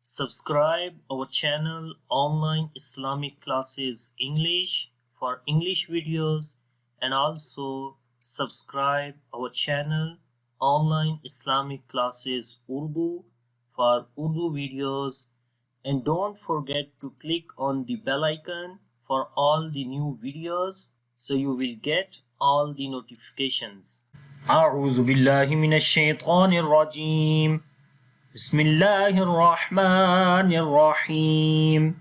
Subscribe our channel Online Islamic Classes English for English videos, and also subscribe our channel Online Islamic Classes Urdu for Urdu videos, and don't forget to click on the bell icon for all the new videos so you will get all the notifications. أعوذ بالله من الشيطان الرجيم. بسم الله الرحمن الرحيم.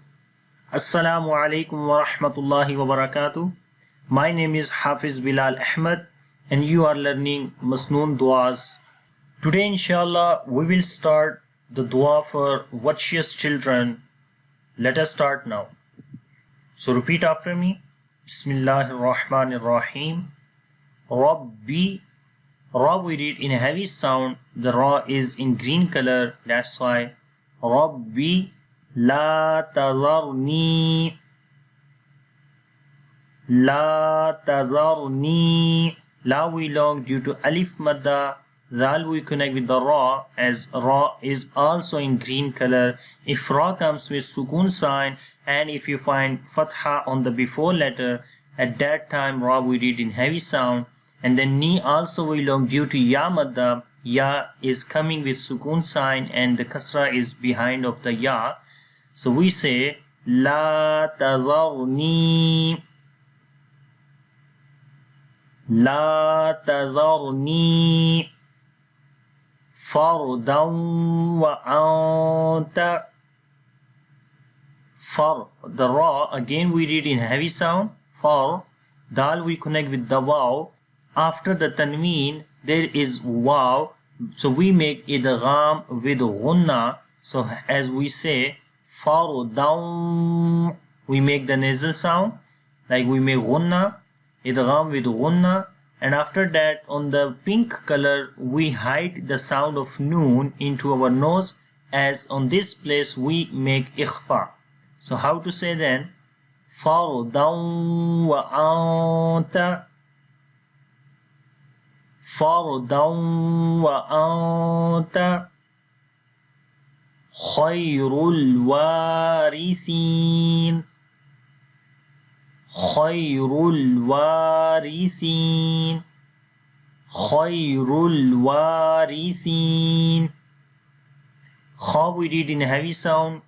Assalamu alaikum wa rahmatullahi wa barakatuh. My name is Hafiz Bilal Ahmed and you are learning Masnoon Duas. Today inshallah we will start the dua for virtuous children. Let us start now. So repeat after me. Bismillahir Rahmanir Rahim. Rabbi. Ra we read in a heavy sound. The Ra is in green color. That's why. Rabbi la tazarni. La tazarni. La we long due to alif madda. Zal we connect with the Ra, as Ra is also in green color. If Ra comes with sukun sign, and if you find fatha on the before letter, at that time Ra we read in heavy sound. And then Ni also we long due to Ya madda. Ya is coming with sukun sign and the kasra is behind of the Ya. So we say La tazarni. La tazarni fardan wa anta. Far, the Ra again we read in heavy sound. Far, Dal we connect with the Waw. After the tanween there is Waw, so we make idgham with ghunna. So as we say fardan, we make the nasal sound like we make ghunna, idgham with ghunna. And after that on the pink color we hide the sound of noon into our nose, as on this place we make ikhfa. So how to say then? Fardan wa anta. Fardan wa anta khayrul warithin. Khayrul warithin. Khayrul warithin. Kha we read in a heavy sound.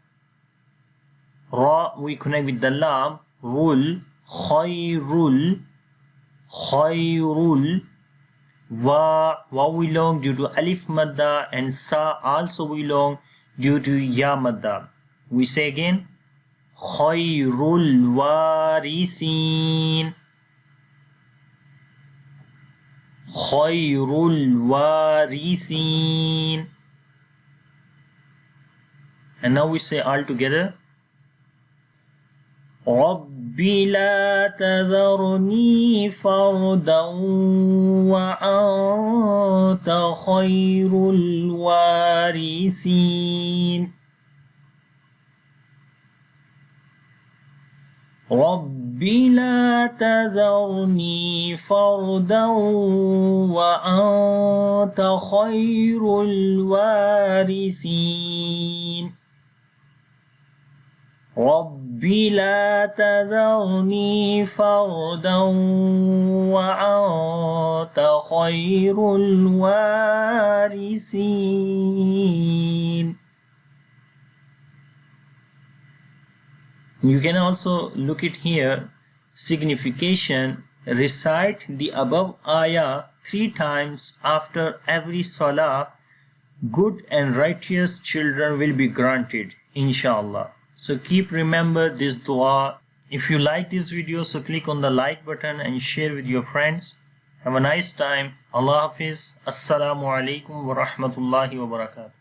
Ra we connect with the lam. Rul. Khayrul. Khayrul. Wa we long due to alif madda, and sa also we long due to ya madda. We say again khayrul warithin. Khayrul warithin. And now we say all together. Rabbi la tadharni fardan wa anta khayrul warithin. Rabbi la tadharni fardan wa anta khayrul warithin. Rabbi la tadharni fardan wa anta khayrul warithin. You can also look it here. Signification: recite the above ayah 3 times after every salah. Good and righteous children will be granted, inshallah. So keep remember this dua. If you like this video, so click on the like button and share with your friends. Have a nice time. Allah Hafiz. Assalamu alaikum wa rahmatullahi wa barakatuh.